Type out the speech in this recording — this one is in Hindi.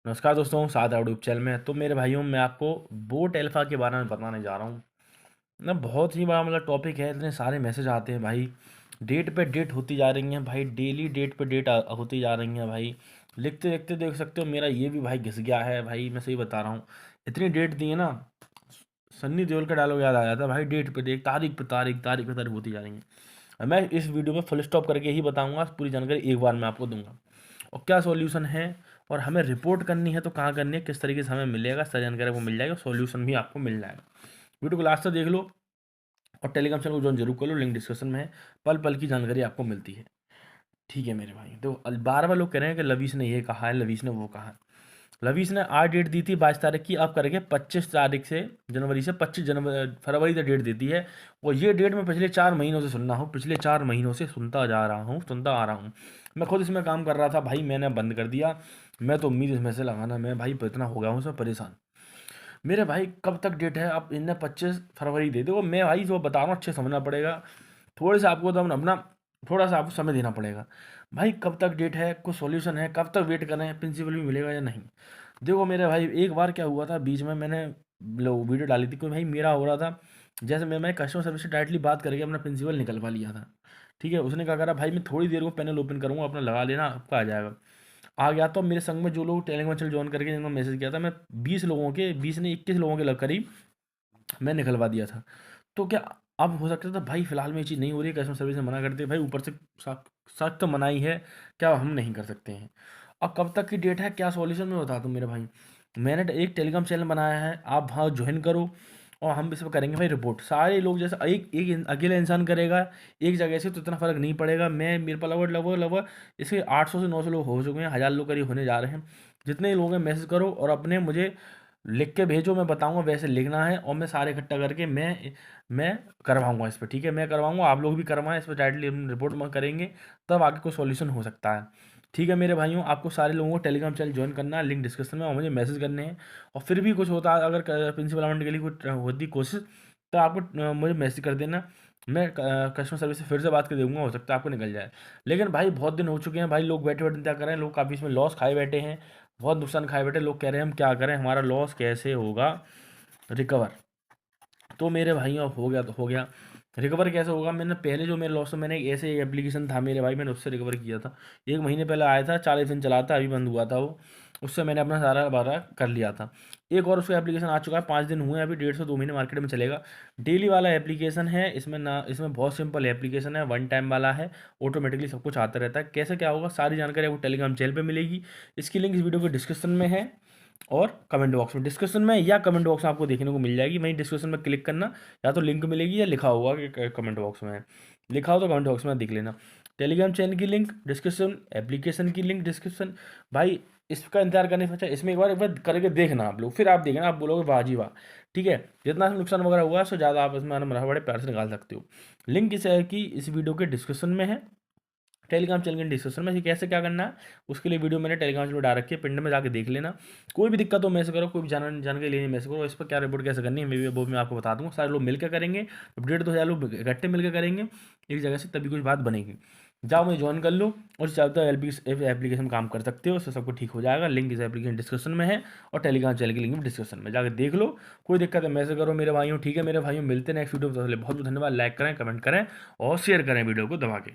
नमस्कार दोस्तों, साद यूट्यूब चैनल में। तो मेरे भाइयों, मैं आपको बोट एल्फ़ा के बारे में बताने जा रहा हूँ ना। बहुत ही बड़ा मतलब टॉपिक है। इतने सारे मैसेज आते हैं भाई, डेट पे डेट होती जा रही हैं भाई, डेली डेट पे डेट होती जा रही हैं भाई। लिखते लिखते देख सकते हो, मेरा ये भी भाई घिस गया है भाई, मैं सही बता रहा हूँ। इतनी डेट दी है ना, सन्नी देओल का डायलॉग याद आ जाता है भाई, डेट पे डेट, तारीख पे तारीख, तारीख पे तारीख होती जा रही है। मैं इस वीडियो में फुल स्टॉप करके ही बताऊंगा, पूरी जानकारी एक बार मैं आपको दूंगा और क्या सॉल्यूशन है, और हमें रिपोर्ट करनी है तो कहाँ करनी है, किस तरीके से हमें मिलेगा, सारी जानकारी आपको मिल जाएगी और सॉल्यूशन भी आपको मिल जाएगा। वीडियो को लास्ट तक देख लो और टेलीग्राम चैनल को ज्वाइन जरूर कर लो, लिंक डिस्क्रिप्शन में है। पल पल की जानकारी आपको मिलती है। ठीक है मेरे भाई, तो बार बार लोग कह रहे हैं कि लवीश ने ये कहा है, लवीश ने वो कहा है। लवीश ने आज डेट दी थी 22 तारीख की, अब करके 25 तारीख से, जनवरी से 25 फरवरी तक डेट देती है। और ये डेट मैं पिछले 4 महीनों से सुन रहा हूँ, पिछले 4 महीनों से सुनता जा रहा हूँ, सुनता आ रहा हूँ। मैं खुद इसमें काम कर रहा था भाई, मैंने बंद कर दिया। मैं तो उम्मीद इसमें से लगाना, मैं भाई इतना हो गया हूँ इसमें परेशान। मेरे भाई कब तक डेट है? अब इनने 25 फरवरी दे दो। मैं भाई जो बता रहा हूँ अच्छे समझना पड़ेगा, थोड़े से आपको तो अपना थोड़ा सा आपको समय देना पड़ेगा। भाई कब तक डेट है, कुछ सॉल्यूशन है, कब तक वेट करें, प्रिंसिपल भी मिलेगा या नहीं? देखो मेरे भाई, एक बार क्या हुआ था, बीच में मैंने वीडियो डाली थी, कोई भाई मेरा हो रहा था। जैसे मैं कस्टमर सर्विस से डायरेक्टली बात करके अपना प्रिंसिपल निकलवा लिया था। ठीक है, उसने क्या करा भाई, मैं थोड़ी देर को पैनल ओपन करूँगा, अपना लगा लेना, आपका आ जाएगा। आ गया तो मेरे संग में जो लोग टेलीग्राम चैनल ज्वाइन करके जिन्होंने मैसेज किया था, मैं 20 लोगों के, 20 ने 21 लोगों के करीब मैं निकलवा दिया था। तो क्या अब हो सकता था भाई, फिलहाल में ये चीज़ नहीं हो रही है, कस्टमर सर्विस से मना करते हैं भाई, ऊपर से सख्त तो मनाही है, क्या हम नहीं कर सकते हैं? अब कब तक की डेट है, क्या सॉल्यूशन में बता दूं मेरे भाई। मैंने एक टेलीग्राम चैनल बनाया है, आप वहाँ ज्वाइन करो और हम इस पर करेंगे भाई रिपोर्ट। सारे लोग जैसे एक एक अकेला इंसान करेगा एक जगह से तो इतना फ़र्क नहीं पड़ेगा। मैं मेरे पर लगभग लगभग लगभग इसके 800 से 900 लोग हो चुके हैं, 1000 लोग करीब होने जा रहे हैं। जितने लोग हैं मैसेज करो और अपने मुझे लिख के भेजो, मैं बताऊंगा वैसे लिखना है, और मैं सारे इकट्ठा करके मैं करवाऊंगा इस पर। ठीक है, मैं करवाऊंगा, आप लोग भी करवाएं, इस पर डायरेक्टली हम रिपोर्ट में करेंगे, तब आगे कोई सॉल्यूशन हो सकता है। ठीक है मेरे भाइयों, आपको सारे लोगों को टेलीग्राम चैनल ज्वाइन करना है, लिंक डिस्क्रिप्शन में, और मुझे मैसेज करने हैं। और फिर भी कुछ होता है, अगर प्रिंसिपल अमाउंट के लिए कुछ होती कोशिश, तो आपको मुझे मैसेज कर देना। मैं कस्टमर सर्विस से फिर से बात कर दूंगा, हो सकता है आपको निकल जाए। लेकिन भाई बहुत दिन हो चुके हैं भाई, लोग बैठे बैठे इंतजार कर रहे हैं, लोग काफ़ी इसमें लॉस खाए बैठे हैं, बहुत नुकसान खाए बैठे। लोग कह रहे हैं हम क्या करें, हमारा लॉस कैसे होगा रिकवर? तो मेरे भाइयों अब हो गया तो हो गया। रिकवर कैसे होगा? मैंने पहले जो मेरे लॉस, तो मैंने एक ऐसे एप्लीकेशन था मेरे भाई, मैंने उससे रिकवर किया था। 1 महीने पहले आया था, 40 दिन चला था, अभी बंद हुआ था वो। उससे मैंने अपना सारा बारा कर लिया था। एक और उसका एप्लीकेशन आ चुका है, 5 दिन हुए हैं अभी, 1.5 से 2 महीने मार्केट में चलेगा। डेली वाला एप्लीकेशन है, इसमें ना, इसमें बहुत सिंपल एप्लीकेशन है, वन टाइम वाला है, ऑटोमेटिकली सब कुछ आता रहता है। कैसे क्या होगा, सारी जानकारी आपको टेलीग्राम चैनल पर मिलेगी। इसकी लिंक इस वीडियो के डिस्क्रिप्शन में है और कमेंट बॉक्स में, डिस्क्रिप्शन में या कमेंट बॉक्स में आपको देखने को मिल जाएगी। वहीं डिस्क्रिप्शन में क्लिक करना, या तो लिंक मिलेगी या लिखा होगा कि कमेंट बॉक्स में है। लिखा हो तो कमेंट बॉक्स में देख लेना। टेलीग्राम चैनल की लिंक डिस्क्रिप्शन, एप्लीकेशन की लिंक डिस्क्रिप्शन। भाई इसका इंतजार करने से अच्छा इसमें एक बार करके देखना आप लोग, फिर आप देखना, आप बोलोगे वाह जी वाह। ठीक है, जितना नुकसान वगैरह हुआ है उससे ज़्यादा आप इसमें बड़े प्यार से निकाल सकते हो। लिंक इस है कि इस वीडियो के डिस्क्रिप्शन में है, टेलीग्राम चैनल के डिस्क्रिप्शन में। कैसे क्या करना है उसके लिए वीडियो मैंने टेलीग्राम चैनल में डाल रखी है, पिंड में जाके देख लेना। कोई भी दिक्कत हो मैसेज करो, कोई भी जानकारी लेनी मैसेज करो, इस पर क्या रिपोर्ट कैसे करनी है मैं भी वो मैं आपको बता दूंगा। सारे लोग मिलकर करेंगे, अपडेट 2000 लोग इकट्ठे मिलकर करेंगे एक जगह से, तभी कुछ बात बनेगी। जाओ मुझे ज्वाइन कर लो और चाहे तो एप्लीकेशन काम कर सकते हो, उससे सब कुछ ठीक हो जाएगा। लिंक इस एप्लीकेशन डिस्क्रिप्शन में है और टेलीग्राम चैनल की लिंक भी डिस्क्रिप्शन में, जाकर देख लो। कोई दिक्कत है मैसेज करो मेरे भाइयों। ठीक है मेरे भाइयों, मिलते हैं नेक्स्ट वीडियो में, बहुत बहुत धन्यवाद। लाइक करें, कमेंट करें और शेयर करें वीडियो को दबा के।